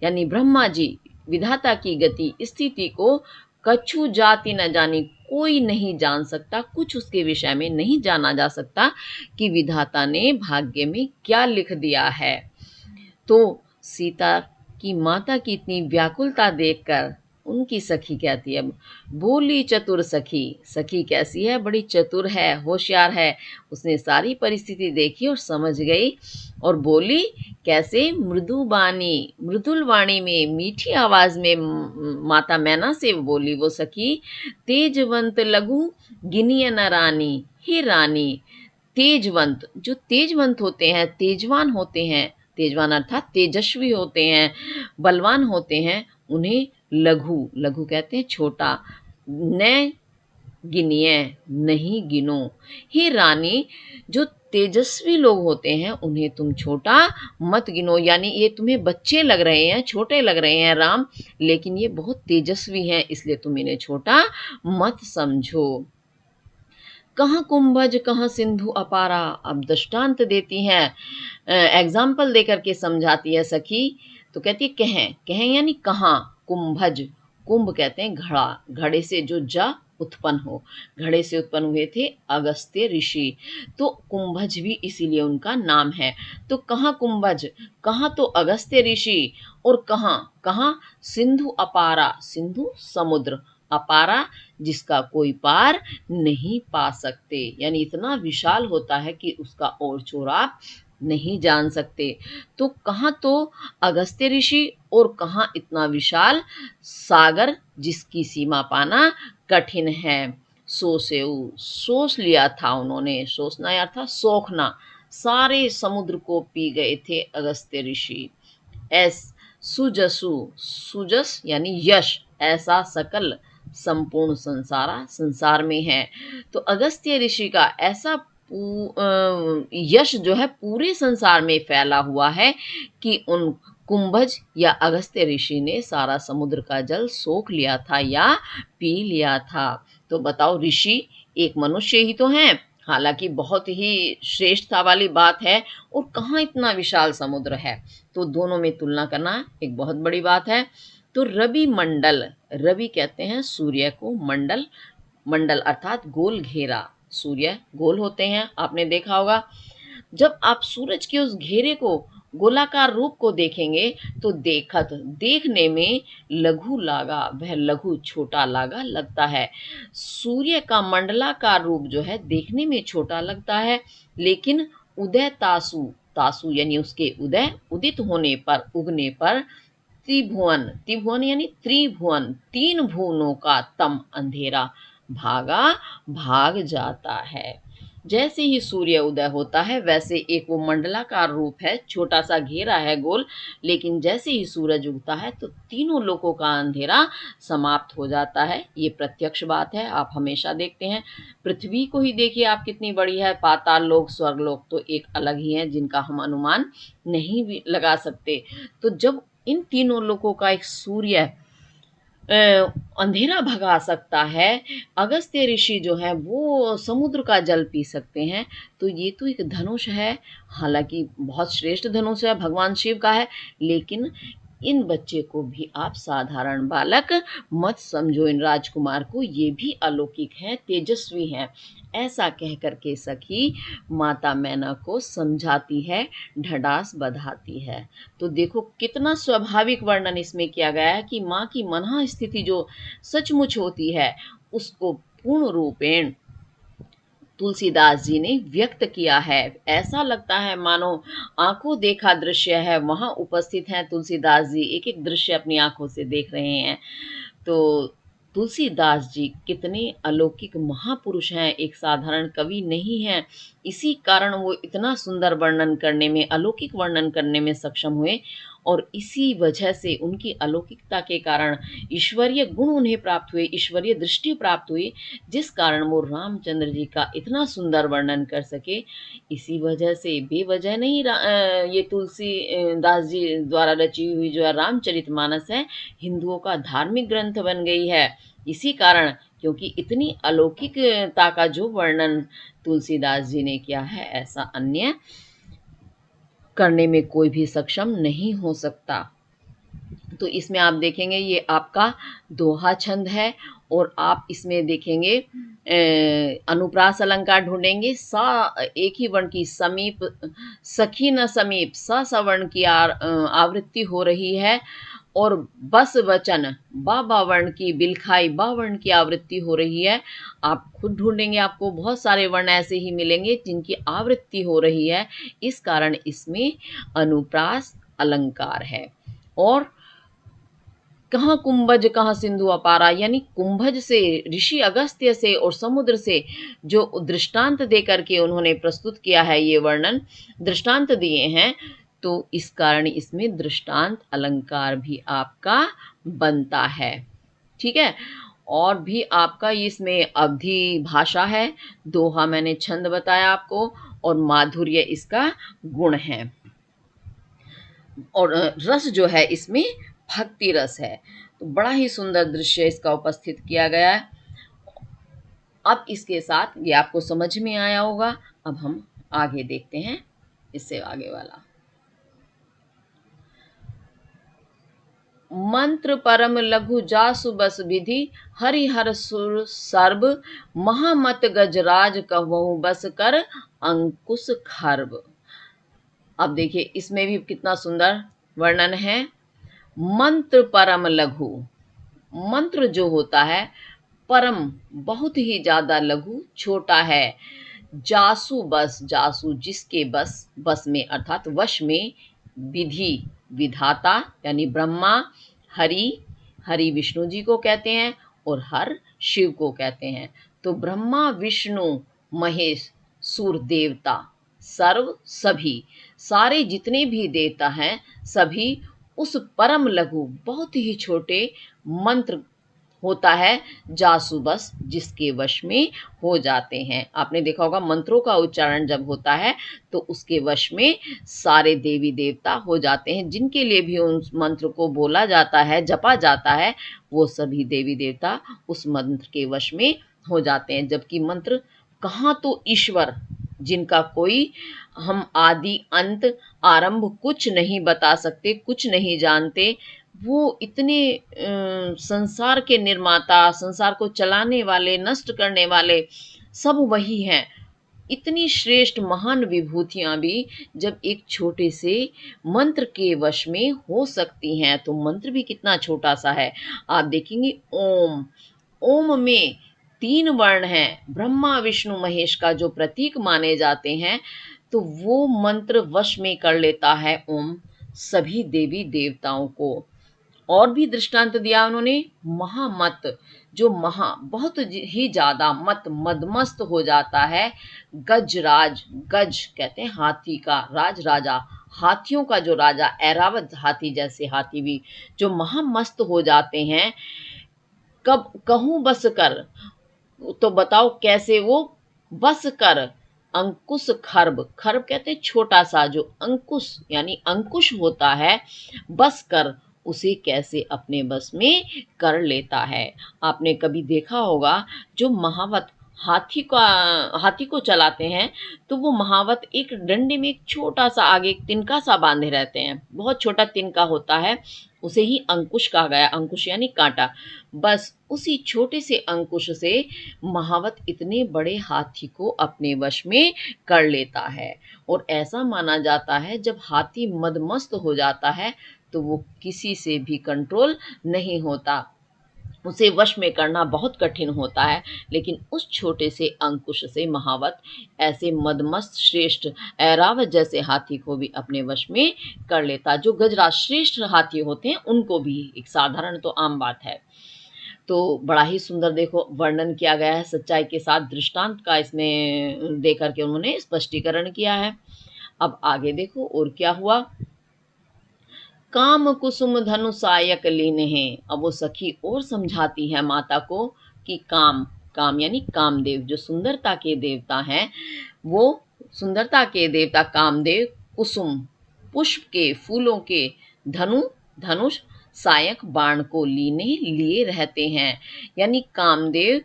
यानी ब्रह्मा जी विधाता की गति स्थिति को कछु जाति न जानी, कोई नहीं जान सकता, कुछ उसके विषय में नहीं जाना जा सकता कि विधाता ने भाग्य में क्या लिख दिया है। तो सीता की माता की इतनी व्याकुलता देखकर उनकी सखी कहती है, बोली चतुर सखी, सखी कैसी है? बड़ी चतुर है, होशियार है, उसने सारी परिस्थिति देखी और समझ गई और बोली कैसे? मृदु बानी, मृदुल वाणी में, मीठी आवाज में माता मैना से बोली वो सखी, तेजवंत लघु गिनिय न रानी, हे रानी तेजवंत, जो तेजवंत होते हैं, तेजवान होते हैं, तेजवान अर्थात तेजस्वी होते हैं, बलवान होते हैं, उन्हें लघु, लघु कहते हैं छोटा, न गिनिए नहीं गिनो, हे रानी जो तेजस्वी लोग होते हैं उन्हें तुम छोटा मत गिनो, यानी ये तुम्हें बच्चे लग रहे हैं, छोटे लग रहे हैं राम, लेकिन ये बहुत तेजस्वी हैं, इसलिए तुम इन्हें छोटा मत समझो। कहाँ कुंभज कहाँ सिंधु अपारा, अब दृष्टांत देती हैं, एग्जाम्पल देकर के समझाती है सखी। तो कहती है कहें, कहें यानी कहाँ, कुंभज, कुंभ कहते हैं घड़ा, घड़े से जो जा उत्पन्न हो, घड़े से उत्पन्न हुए थे अगस्त्य ऋषि, तो कुंभज भी इसीलिए उनका नाम है। तो कहाँ कुंभज, कहाँ तो अगस्त्य ऋषि, और कहाँ, कहाँ सिंधु अपारा, सिंधु समुद्र, अपारा जिसका कोई पार नहीं पा सकते, यानी इतना विशाल होता है कि उसका ओर छोर आप नहीं जान सकते। तो कहाँ तो अगस्त्य ऋषि और कहाँ इतना विशाल सागर जिसकी सीमा पाना कठिन है। सोसेऊ, सोच लिया था उन्होंने, सोचना या था सोखना, सारे समुद्र को पी गए थे अगस्त्य ऋषि। एस सुजसु, सुजस यानी यश, ऐसा सकल संपूर्ण संसारा संसार में है। तो अगस्त्य ऋषि का ऐसा यश जो है पूरे संसार में फैला हुआ है कि उन कुंभज या अगस्त्य ऋषि ने सारा समुद्र का जल सोख लिया था या पी लिया था। तो बताओ ऋषि एक मनुष्य ही तो हैं, हालांकि बहुत ही श्रेष्ठता वाली बात है, और कहाँ इतना विशाल समुद्र है, तो दोनों में तुलना करना एक बहुत बड़ी बात है। तो रवि मंडल, रवि कहते हैं सूर्य को, मंडल, मंडल अर्थात गोल घेरा, सूर्य गोल होते हैं, आपने देखा होगा। जब आप सूरज के उस घेरे को, गोलाकार रूप को देखेंगे तो देखने में लघु लागा, वह लघु छोटा लागा लगता है। सूर्य का मंडलाकार रूप जो है देखने में छोटा लगता है, लेकिन उदय तासु, तासु यानी उसके उदय, उदित होने पर, उगने पर त्रिभुवन, त्रिभुवन यानी त्रिभुवन, 3 भुवनों का तम अंधेरा भागा भाग जाता है। जैसे ही सूर्य उदय होता है वैसे एक वो मंडलाकार रूप है, छोटा सा घेरा है गोल, लेकिन जैसे ही सूरज उगता है तो तीनों लोकों का अंधेरा समाप्त हो जाता है। ये प्रत्यक्ष बात है, आप हमेशा देखते हैं। पृथ्वी को ही देखिए आप कितनी बड़ी है, पाताल लोक स्वर्ग लोक तो एक अलग ही है जिनका हम अनुमान नहीं भी लगा सकते। तो जब इन तीनों लोकों का एक सूर्य अंधेरा भगा सकता है, अगस्त्य ऋषि जो है वो समुद्र का जल पी सकते हैं, तो ये तो एक धनुष है। हालांकि बहुत श्रेष्ठ धनुष है, भगवान शिव का है, लेकिन इन बच्चे को भी आप साधारण बालक मत समझो, इन राजकुमार को, ये भी अलौकिक हैं, तेजस्वी हैं। ऐसा कह करके सखी माता मैना को समझाती है, ढडास बधाती है। तो देखो कितना स्वाभाविक वर्णन इसमें किया गया है कि माँ की मनः स्थिति जो सचमुच होती है उसको पूर्ण रूपेण तुलसीदास जी ने व्यक्त किया है। ऐसा लगता है मानो आंखों देखा दृश्य है, वहां उपस्थित हैं तुलसीदास जी, एक एक दृश्य अपनी आंखों से देख रहे हैं। तो तुलसीदास जी कितने अलौकिक महापुरुष हैं, एक साधारण कवि नहीं हैं। इसी कारण वो इतना सुंदर वर्णन करने में, अलौकिक वर्णन करने में सक्षम हुए, और इसी वजह से उनकी अलौकिकता के कारण ईश्वरीय गुण उन्हें प्राप्त हुए, ईश्वरीय दृष्टि प्राप्त हुई, जिस कारण वो रामचंद्र जी का इतना सुंदर वर्णन कर सके। इसी वजह से बेवजह नहीं ये तुलसी दास जी द्वारा रची हुई जो है रामचरितमानस है, हिंदुओं का धार्मिक ग्रंथ बन गई है। इसी कारण, क्योंकि इतनी अलौकिकता का जो वर्णन तुलसीदास जी ने किया है, ऐसा अन्य करने में कोई भी सक्षम नहीं हो सकता। तो इसमें आप देखेंगे ये आपका दोहा छंद है, और आप इसमें देखेंगे अनुप्रास अलंकार ढूंढेंगे। सा एक ही वर्ण की समीप, सखी न समीप, सा सवर्ण की आवृत्ति हो रही है, और बस वचन बा वर्ण की, बिलखाई बा वर्ण की आवृत्ति हो रही है। आप खुद ढूंढेंगे, आपको बहुत सारे वर्ण ऐसे ही मिलेंगे जिनकी आवृत्ति हो रही है। इस कारण इसमें अनुप्रास अलंकार है। और कहाँ कुंभज कहाँ सिंधु अपारा, यानी कुंभज से, ऋषि अगस्त्य से और समुद्र से जो दृष्टांत दे करके उन्होंने प्रस्तुत किया है, ये वर्णन दृष्टांत दिए हैं, तो इस कारण इसमें दृष्टांत अलंकार भी आपका बनता है। ठीक है। और भी आपका इसमें अवधि भाषा है, दोहा मैंने छंद बताया आपको, और माधुर्य इसका गुण है, और रस जो है इसमें भक्ति रस है। तो बड़ा ही सुंदर दृश्य इसका उपस्थित किया गया है। अब इसके साथ ये आपको समझ में आया होगा। अब हम आगे देखते हैं, इससे आगे वाला मंत्र परम लघु जासु बस विधि, हरिहर सुर सर्ब महामत गजराज कहु बस कर अंकुश खर्ब। अब देखिए इसमें भी कितना सुंदर वर्णन है। मंत्र परम लघु, मंत्र जो होता है परम बहुत ही ज्यादा लघु छोटा है, जासु बस, जासु जिसके बस, बस में अर्थात वश में, विधि विधाता यानी ब्रह्मा, हरि, हरि विष्णु जी को कहते हैं, और हर शिव को कहते हैं। तो ब्रह्मा विष्णु महेश सूर देवता, सर्व सभी, सारे जितने भी देवता हैं सभी उस परम लघु बहुत ही छोटे मंत्र होता है जासु बस, जिसके वश में हो जाते हैं। आपने देखा होगा मंत्रों का उच्चारण जब होता है तो उसके वश में सारे देवी देवता हो जाते हैं। जिनके लिए भी उस मंत्र को बोला जाता है, जपा जाता है, वो सभी देवी देवता उस मंत्र के वश में हो जाते हैं। जबकि मंत्र कहाँ तो ईश्वर, जिनका कोई हम आदि अंत आरंभ कुछ नहीं बता सकते, कुछ नहीं जानते, वो इतने संसार के निर्माता, संसार को चलाने वाले, नष्ट करने वाले, सब वही हैं। इतनी श्रेष्ठ महान विभूतियां भी जब एक छोटे से मंत्र के वश में हो सकती हैं, तो मंत्र भी कितना छोटा सा है। आप देखेंगे ओम, ओम में 3 वर्ण हैं, ब्रह्मा विष्णु महेश का जो प्रतीक माने जाते हैं, तो वो मंत्र वश में कर लेता है ओम सभी देवी देवताओं को। और भी दृष्टांत दिया उन्होंने, महामत, जो बहुत ही ज्यादा मदमस्त हो जाता है। गजराज, गज कहते हैं हाथी का, राज राजा, हाथियों का जो राजा, ऐरावत हाथी जैसे हाथी भी जो महामस्त हो जाते हैं। कब कहूं बस कर, तो बताओ कैसे वो बस कर। अंकुश खर्ब, खर्ब कहते हैं छोटा सा, जो अंकुश यानी अंकुश होता है, बस कर उसे कैसे अपने बस में कर लेता है। आपने कभी देखा होगा जो महावत हाथी को चलाते हैं, तो वो महावत एक डंडे में एक छोटा सा आगे एक तिनका सा बांधे रहते हैं, बहुत छोटा तिनका होता है, उसे ही अंकुश कहा गया। अंकुश यानी कांटा। बस उसी छोटे से अंकुश से महावत इतने बड़े हाथी को अपने वश में कर लेता है। और ऐसा माना जाता है जब हाथी मदमस्त हो जाता है तो वो किसी से भी कंट्रोल नहीं होता, उसे वश में करना बहुत कठिन होता है। लेकिन उस छोटे से अंकुश से महावत ऐसे मदमस्त श्रेष्ठ ऐरावत जैसे हाथी को भी अपने वश में कर लेता। जो गजराज श्रेष्ठ हाथी होते हैं उनको भी, एक साधारण तो आम बात है। तो बड़ा ही सुंदर देखो वर्णन किया गया है, सच्चाई के साथ दृष्टांत का इसमें दे करके उन्होंने स्पष्टीकरण किया है। अब आगे देखो और क्या हुआ। काम कुसुम धनु सायक लीन है। अब वो सखी और समझाती है माता को कि काम, काम यानी कामदेव, जो सुंदरता के देवता हैं, वो सुंदरता के देवता कामदेव कुसुम पुष्प के, फूलों के, धनु धनुष, सायक बाण को लिए रहते हैं। यानी कामदेव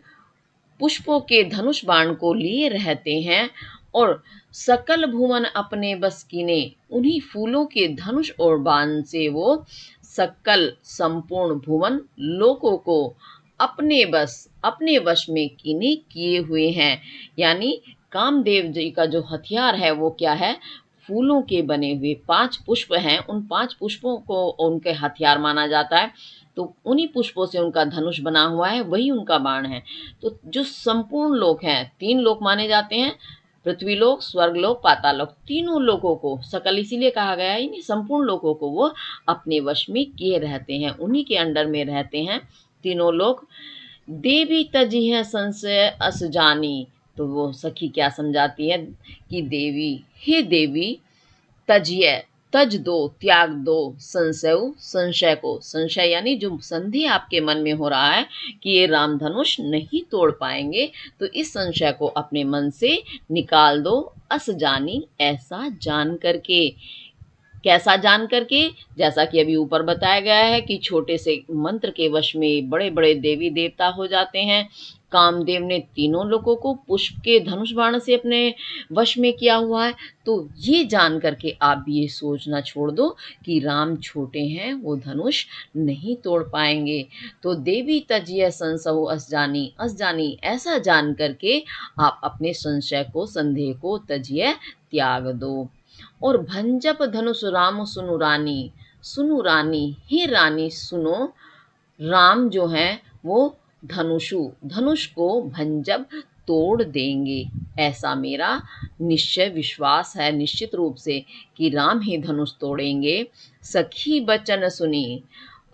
पुष्पों के धनुष बाण को लिए रहते हैं और सकल भुवन अपने बस कीने, उन्हीं फूलों के धनुष और बाण से वो सकल संपूर्ण भुवन लोकों को अपने बस, अपने वश में कीने किए हुए हैं। यानी कामदेव जी का जो हथियार है वो क्या है, फूलों के बने हुए 5 पुष्प हैं, उन 5 पुष्पों को उनके हथियार माना जाता है। तो उन्हीं पुष्पों से उनका धनुष बना हुआ है, वही उनका बाण है। तो जो संपूर्ण लोक हैं, 3 लोक माने जाते हैं, पृथ्वी लोक, स्वर्ग लोक, पाताल लोक, तीनों लोकों को, सकल इसीलिए कहा गया है, संपूर्ण लोकों को वो अपने वश में किए रहते हैं, उन्हीं के अंडर में रहते हैं तीनों लोग। देवी तजी है संशय अस जानी। तो वो सखी क्या समझाती है कि देवी, हे देवी, तजिए, तज दो, त्याग दो, संशय, संशय को, संशय यानी जो संदेह आपके मन में हो रहा है कि ये रामधनुष नहीं तोड़ पाएंगे, तो इस संशय को अपने मन से निकाल दो। अस जानी, ऐसा जान करके। कैसा जान करके, जैसा कि अभी ऊपर बताया गया है कि छोटे से मंत्र के वश में बड़े बड़े देवी देवता हो जाते हैं। कामदेव ने तीनों लोगों को पुष्प के धनुष बाण से अपने वश में किया हुआ है। तो ये जान करके आप भी ये सोचना छोड़ दो कि राम छोटे हैं, वो धनुष नहीं तोड़ पाएंगे। तो देवी तजिय संसहु अस जानी, ऐसा जान करके आप अपने संशय को, संदेह को तजिए, त्याग दो। और भंजप धनुष राम सुनु रानी, हे रानी सुनो, राम जो है वो धनुष को भंजप तोड़ देंगे, ऐसा मेरा निश्चय विश्वास है निश्चित रूप से कि राम ही धनुष तोड़ेंगे। सखी बचन सुनी।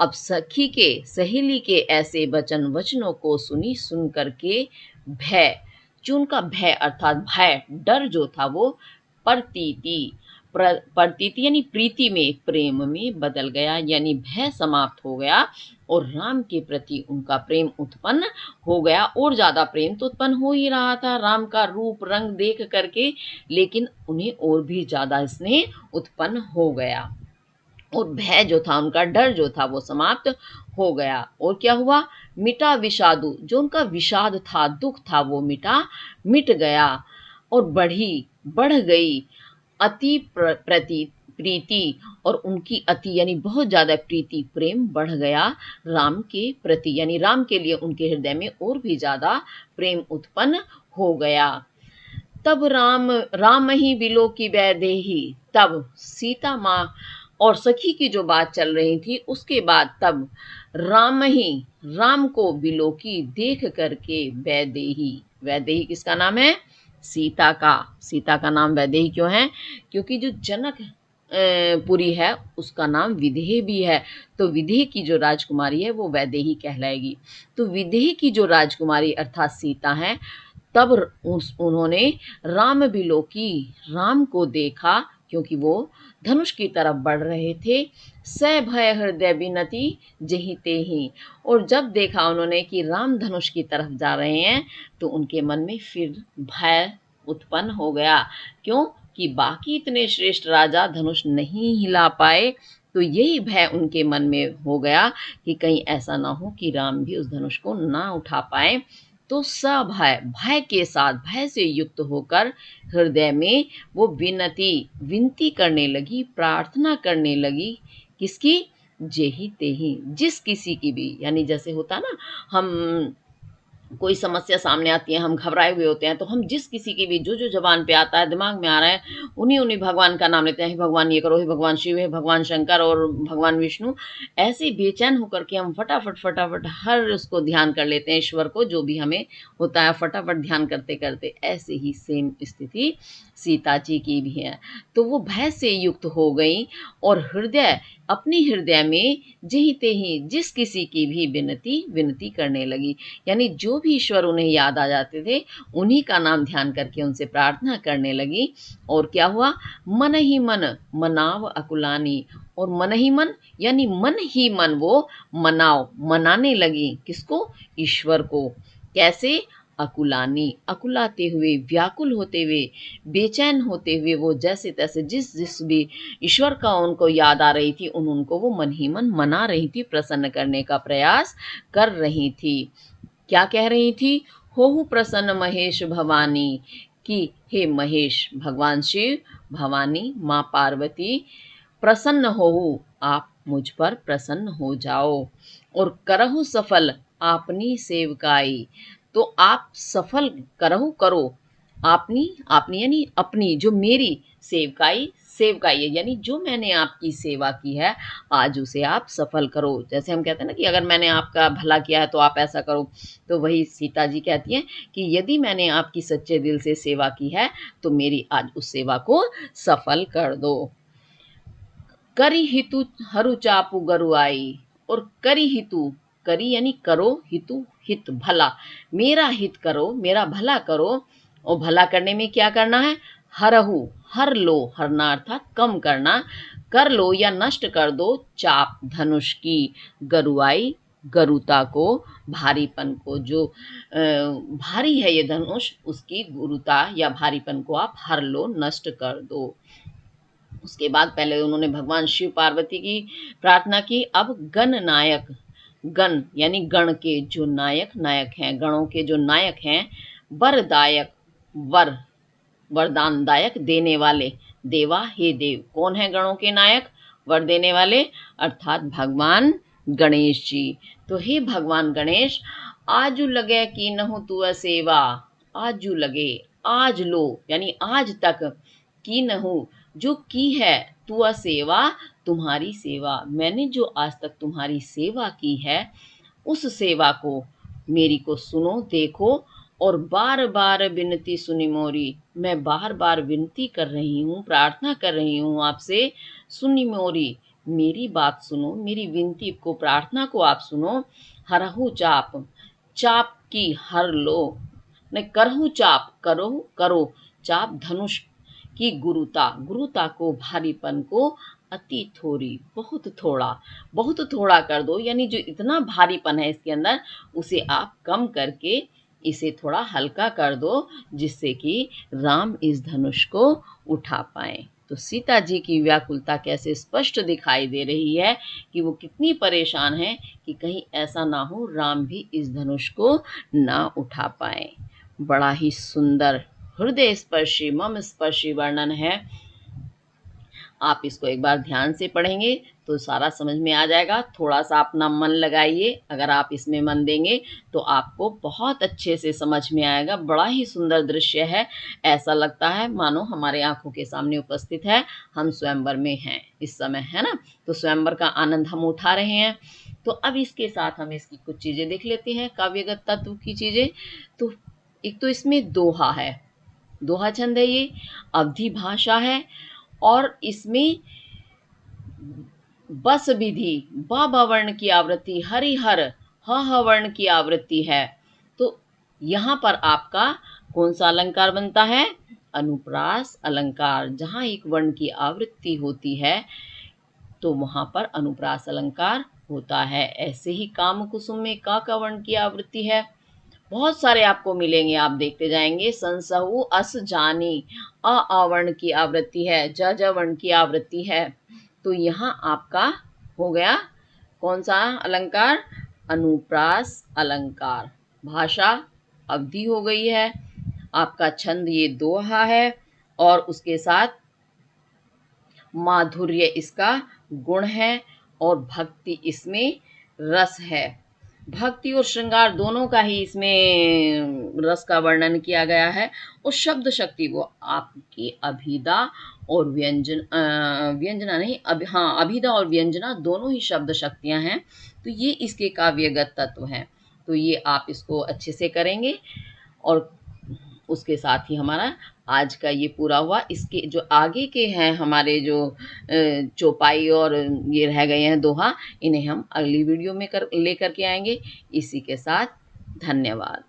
अब सखी के, सहेली के ऐसे वचनों को सुन करके भय, जो उनका भय अर्थात भय, डर जो था वो प्रतीति यानी प्रीति में, प्रेम में बदल गया, यानी भय समाप्त हो गया और राम के प्रति उनका प्रेम उत्पन्न हो गया। और ज्यादा प्रेम तो उत्पन्न हो ही रहा था राम का रूप रंग देख करके, लेकिन उन्हें और भी ज्यादा स्नेह उत्पन्न हो गया और भय जो था उनका, डर जो था वो समाप्त हो गया। और क्या हुआ, मिटा विषादु, जो उनका विषाद था, दुख था, वो मिट गया और बढ़ गई अति प्रीति, और उनकी अति यानी बहुत ज्यादा प्रीति, प्रेम बढ़ गया राम के प्रति, यानी राम के लिए उनके हृदय में और भी ज्यादा प्रेम उत्पन्न हो गया। तब राम ही बिलो की वैदेही, तब सीता माँ और सखी की जो बात चल रही थी, उसके बाद तब राम को बिलो की देख करके वैदेही, वैदेही किसका नाम है, सीता का नाम वैदेही क्यों है, क्योंकि जो जनक पुरी है उसका नाम विदेह भी है। तो विदेह की जो राजकुमारी है वो वैदेही कहलाएगी। तो विदेह की जो राजकुमारी अर्थात सीता है, तब उन्होंने राम बिलोकी, राम को देखा क्योंकि वो धनुष की तरफ बढ़ रहे थे। स भय हृदय बिनती जहि तेहि, और जब देखा उन्होंने कि राम धनुष की तरफ जा रहे हैं तो उनके मन में फिर भय उत्पन्न हो गया। क्यों? कि बाकी इतने श्रेष्ठ राजा धनुष नहीं हिला पाए, तो यही भय उनके मन में हो गया कि कहीं ऐसा ना हो कि राम भी उस धनुष को ना उठा पाए। तो सभय, भय के साथ, भय से युक्त होकर हृदय में वो विनती करने लगी, प्रार्थना करने लगी। किसकी? जेहि तेहि, जिस किसी की भी। यानी जैसे होता ना, हम कोई समस्या सामने आती है, हम घबराए हुए होते हैं, तो हम जिस किसी की भी जो जबान पे आता है, दिमाग में आ रहा है, उन्हीं भगवान का नाम लेते हैं। हे भगवान ये करो, हे भगवान शिव, हे भगवान शंकर और भगवान विष्णु। ऐसे बेचैन होकर के हम फटाफट हर उसको ध्यान कर लेते हैं, ईश्वर को, जो भी हमें होता है, फटाफट ध्यान करते करते। ऐसे ही सेम स्थिति सीता जी की भी है। तो वो भय से युक्त हो गई और अपनी हृदय में जेहि तेहि, जिस किसी की भी विनती करने लगी। यानी जो भी ईश्वर उन्हें याद आ जाते थे, उन्हीं का नाम ध्यान करके उनसे प्रार्थना करने लगी। और क्या हुआ? मन ही मन मनाव अकुलानी, और मन ही मन यानी मन ही मन वो मनाने लगी। किसको? ईश्वर को। कैसे? अकुलानी, अकुलाते हुए, व्याकुल होते हुए, बेचैन होते हुए, वो जैसे तैसे जिस भी ईश्वर का उनको याद आ रही थी, उनको वो मन ही मन मना रही थी, प्रसन्न करने का प्रयास कर रही थी। क्या कह रही थी? होहु प्रसन्न महेश भवानी, कि हे महेश, भगवान शिव, भवानी माँ पार्वती, प्रसन्न होहु, आप मुझ पर प्रसन्न हो जाओ, और करहु सफल आपनी सेवकाई। तो आप सफल करो आपनी, आपनी यानी अपनी, जो मेरी सेवकाई है, यानी जो मैंने आपकी सेवा की है, आज उसे आप सफल करो। जैसे हम कहते हैं ना कि अगर मैंने आपका भला किया है तो आप ऐसा करो, तो वही सीता जी कहती हैं कि यदि मैंने आपकी सच्चे दिल से सेवा की है तो मेरी आज उस सेवा को सफल कर दो। करी हितु हरु चापू गरु आई, और करी हितु, करी यानी करो, हितु हित भला, मेरा हित करो, मेरा भला करो। और भला करने में क्या करना है? हरहु, हर लो, हरना अर्थात कम करना, कर लो या नष्ट कर दो, चाप धनुष की, गरुआई गरुता को, भारीपन को, जो भारी है ये धनुष, उसकी गुरुता या भारीपन को आप हर लो, नष्ट कर दो। उसके बाद पहले उन्होंने भगवान शिव पार्वती की प्रार्थना की। अब गण नायक, गण यानी गण के जो नायक हैं, गणों के जो नायक हैं, वरदायक, वरदानदायक, देने वाले, देवा हे देव। कौन है गणों के नायक, वर देने वाले? अर्थात भगवान गणेश जी। तो हे भगवान गणेश, आजू लगे कि नहु तू सेवा, आजू लगे, आज लो यानी आज तक, की नहु जो की है, तू सेवा तुम्हारी सेवा, मैंने जो आज तक तुम्हारी सेवा की है, उस सेवा को मेरी को सुनो, देखो। और बार बार विनती सुनी मोरी, मैं बार बार विनती कर रही हूँ, प्रार्थना कर रही हूँ आपसे। सुनी मोरी, मेरी बात सुनो, मेरी विनती को, प्रार्थना को आप सुनो। हरहु चाप, चाप की हर लो, नहीं करहु चाप, करो चाप धनुष की गुरुता, गुरुता को, भारीपन को, अति थोड़ी, बहुत थोड़ा कर दो। यानी जो इतना भारीपन है इसके अंदर, उसे आप कम करके इसे थोड़ा हल्का कर दो, जिससे कि राम इस धनुष को उठा पाए। तो सीता जी की व्याकुलता कैसे स्पष्ट दिखाई दे रही है कि वो कितनी परेशान है कि कहीं ऐसा ना हो राम भी इस धनुष को ना उठा पाए। बड़ा ही सुंदर, हृदय स्पर्शी, मम स्पर्शी वर्णन है। आप इसको एक बार ध्यान से पढ़ेंगे तो सारा समझ में आ जाएगा। थोड़ा सा अपना मन लगाइए, अगर आप इसमें मन देंगे तो आपको बहुत अच्छे से समझ में आएगा। बड़ा ही सुंदर दृश्य है, ऐसा लगता है मानो हमारे आंखों के सामने उपस्थित है, हम स्वयंवर में हैं इस समय, है ना। तो स्वयंवर का आनंद हम उठा रहे हैं। तो अब इसके साथ हम इसकी कुछ चीज़ें देख लेते हैं, काव्यगत तत्व की चीज़ें। तो एक तो इसमें दोहा है, दोहा छंद है, ये अवधि भाषा है, और इसमें बस विधि ब ब वर्ण की आवृत्ति, हरिहर ह ह वर्ण की आवृत्ति है। तो यहाँ पर आपका कौन सा अलंकार बनता है? अनुप्रास अलंकार। जहाँ एक वर्ण की आवृत्ति होती है तो वहां पर अनुप्रास अलंकार होता है। ऐसे ही काम कुसुम में क का वर्ण की आवृत्ति है। बहुत सारे आपको मिलेंगे, आप देखते जाएंगे। संसहु अस जानी अ वर्ण की आवृत्ति है, ज वर्ण की आवृत्ति है। तो यहाँ आपका हो गया कौन सा अलंकार? अनुप्रास अलंकार। भाषा अवधि हो गई है। आपका छंद ये दोहा है और उसके साथ माधुर्य इसका गुण है और भक्ति इसमें रस है। भक्ति और श्रृंगार दोनों का ही इसमें रस का वर्णन किया गया है। और शब्द शक्ति वो आपकी अभिधा और व्यंजना नहीं, अभिधा और व्यंजना दोनों ही शब्द शक्तियां हैं। तो ये इसके काव्यगत तत्व हैं। तो ये आप इसको अच्छे से करेंगे और उसके साथ ही हमारा आज का ये पूरा हुआ। इसके जो आगे के हैं हमारे जो चौपाई और ये रह गए हैं दोहा, इन्हें हम अगली वीडियो में लेकर के आएंगे। इसी के साथ धन्यवाद।